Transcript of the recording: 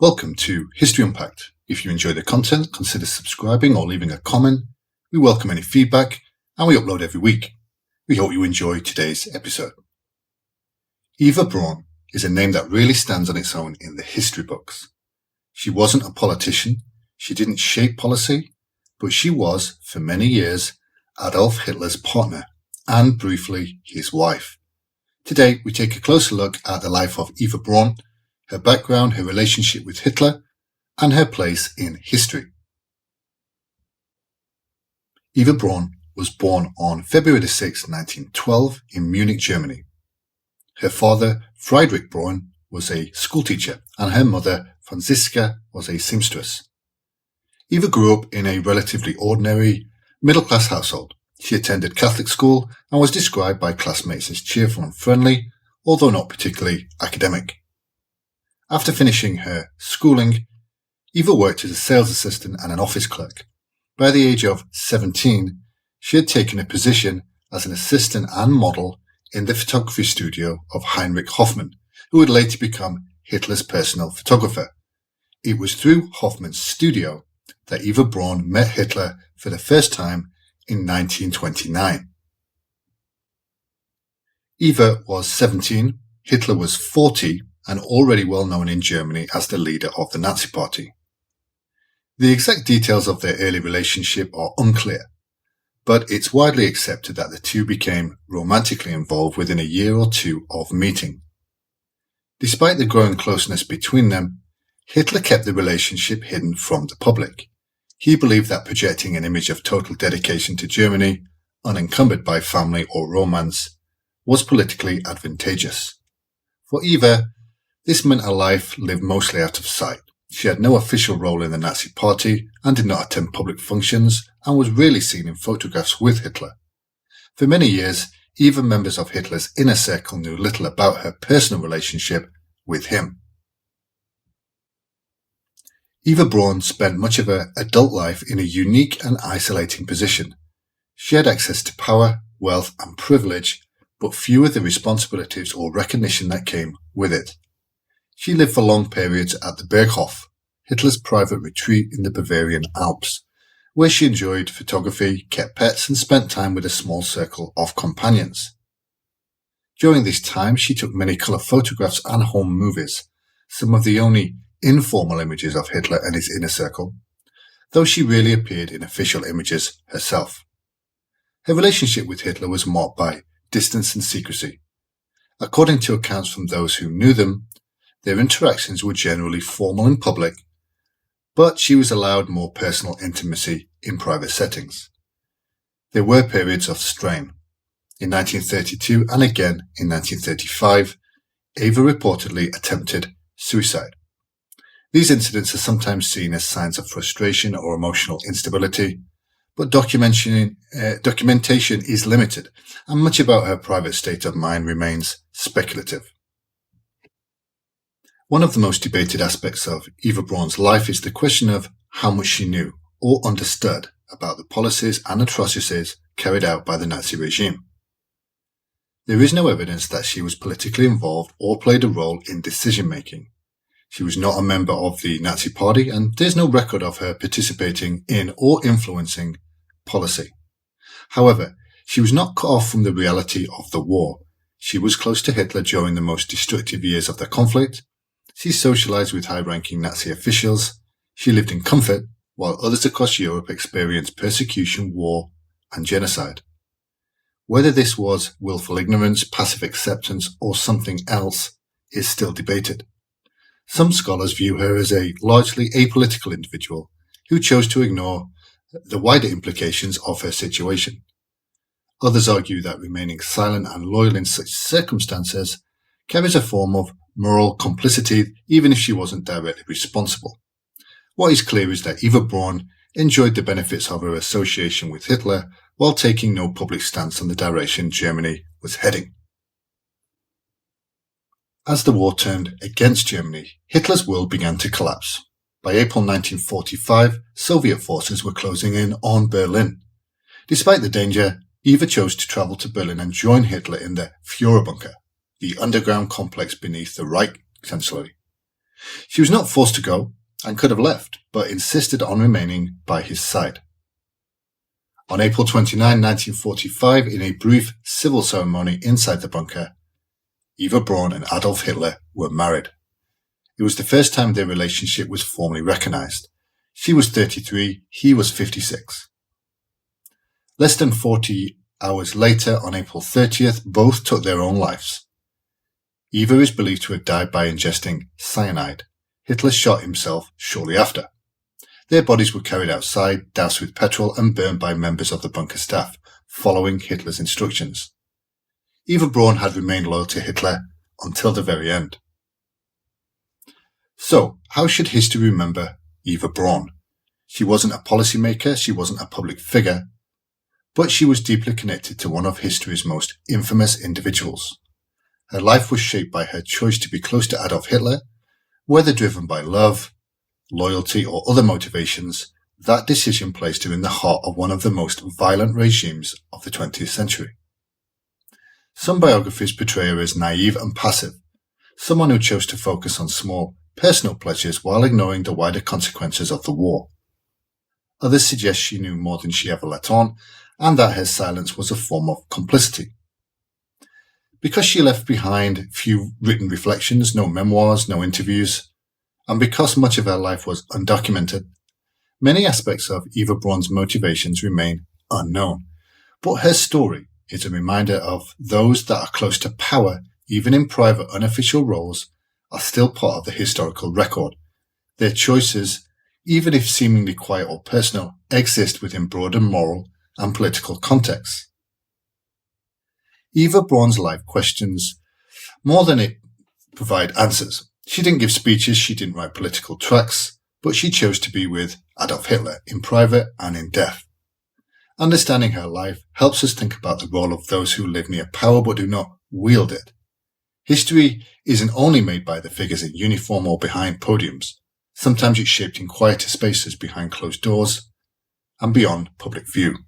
Welcome to History Unpacked. If you enjoy the content, consider subscribing or leaving a comment. We welcome any feedback, and we upload every week. We hope you enjoy today's episode. Eva Braun is a name that really stands on its own in the history books. She wasn't a politician, she didn't shape policy, but she was, for many years, Adolf Hitler's partner, and briefly, his wife. Today, we take a closer look at the life of Eva Braun, her background, her relationship with Hitler, and her place in history. Eva Braun was born on February 6, 1912 in Munich, Germany. Her father, Friedrich Braun, was a schoolteacher, and her mother, Franziska, was a seamstress. Eva grew up in a relatively ordinary, middle-class household. She attended Catholic school and was described by classmates as cheerful and friendly, although not particularly academic. After finishing her schooling, Eva worked as a sales assistant and an office clerk. By the age of 17, she had taken a position as an assistant and model in the photography studio of Heinrich Hoffmann, who would later become Hitler's personal photographer. It was through Hoffmann's studio that Eva Braun met Hitler for the first time in 1929. Eva was 17, Hitler was 40, and already well known in Germany as the leader of the Nazi Party. The exact details of their early relationship are unclear, but it's widely accepted that the two became romantically involved within a year or two of meeting. Despite the growing closeness between them, Hitler kept the relationship hidden from the public. He believed that projecting an image of total dedication to Germany, unencumbered by family or romance, was politically advantageous. For Eva, this meant a life lived mostly out of sight. She had no official role in the Nazi Party and did not attend public functions and was rarely seen in photographs with Hitler. For many years, even members of Hitler's inner circle knew little about her personal relationship with him. Eva Braun spent much of her adult life in a unique and isolating position. She had access to power, wealth, and privilege, but few of the responsibilities or recognition that came with it. She lived for long periods at the Berghof, Hitler's private retreat in the Bavarian Alps, where she enjoyed photography, kept pets, and spent time with a small circle of companions. During this time, she took many colour photographs and home movies, some of the only informal images of Hitler and his inner circle, though she rarely appeared in official images herself. Her relationship with Hitler was marked by distance and secrecy. According to accounts from those who knew them, their interactions were generally formal in public, but she was allowed more personal intimacy in private settings. There were periods of strain. In 1932 and again in 1935, Eva reportedly attempted suicide. These incidents are sometimes seen as signs of frustration or emotional instability, but documentation is limited, and much about her private state of mind remains speculative. One of the most debated aspects of Eva Braun's life is the question of how much she knew or understood about the policies and atrocities carried out by the Nazi regime. There is no evidence that she was politically involved or played a role in decision-making. She was not a member of the Nazi Party, and there's no record of her participating in or influencing policy. However, she was not cut off from the reality of the war. She was close to Hitler during the most destructive years of the conflict. She socialized with high-ranking Nazi officials. She lived in comfort, while others across Europe experienced persecution, war, and genocide. Whether this was willful ignorance, passive acceptance, or something else is still debated. Some scholars view her as a largely apolitical individual who chose to ignore the wider implications of her situation. Others argue that remaining silent and loyal in such circumstances carries a form of moral complicity, even if she wasn't directly responsible. What is clear is that Eva Braun enjoyed the benefits of her association with Hitler while taking no public stance on the direction Germany was heading. As the war turned against Germany, Hitler's world began to collapse. By April 1945, Soviet forces were closing in on Berlin. Despite the danger, Eva chose to travel to Berlin and join Hitler in the Führerbunker, the underground complex beneath the Reich Chancellery. She was not forced to go and could have left, but insisted on remaining by his side. On April 29, 1945, in a brief civil ceremony inside the bunker, Eva Braun and Adolf Hitler were married. It was the first time their relationship was formally recognized. She was 33, he was 56. Less than 40 hours later, on April 30th, both took their own lives. Eva is believed to have died by ingesting cyanide. Hitler shot himself shortly after. Their bodies were carried outside, doused with petrol, and burned by members of the bunker staff, following Hitler's instructions. Eva Braun had remained loyal to Hitler until the very end. So, how should history remember Eva Braun? She wasn't a policymaker, she wasn't a public figure, but she was deeply connected to one of history's most infamous individuals. Her life was shaped by her choice to be close to Adolf Hitler. Whether driven by love, loyalty, or other motivations, that decision placed her in the heart of one of the most violent regimes of the 20th century. Some biographies portray her as naive and passive, someone who chose to focus on small, personal pleasures while ignoring the wider consequences of the war. Others suggest she knew more than she ever let on, and that her silence was a form of complicity. Because she left behind few written reflections, no memoirs, no interviews, and because much of her life was undocumented, many aspects of Eva Braun's motivations remain unknown. But her story is a reminder of those that are close to power, even in private unofficial roles, are still part of the historical record. Their choices, even if seemingly quiet or personal, exist within broader moral and political contexts. Eva Braun's life questions more than it provide answers. She didn't give speeches, she didn't write political tracts, but she chose to be with Adolf Hitler in private and in death. Understanding her life helps us think about the role of those who live near power but do not wield it. History isn't only made by the figures in uniform or behind podiums. Sometimes it's shaped in quieter spaces behind closed doors and beyond public view.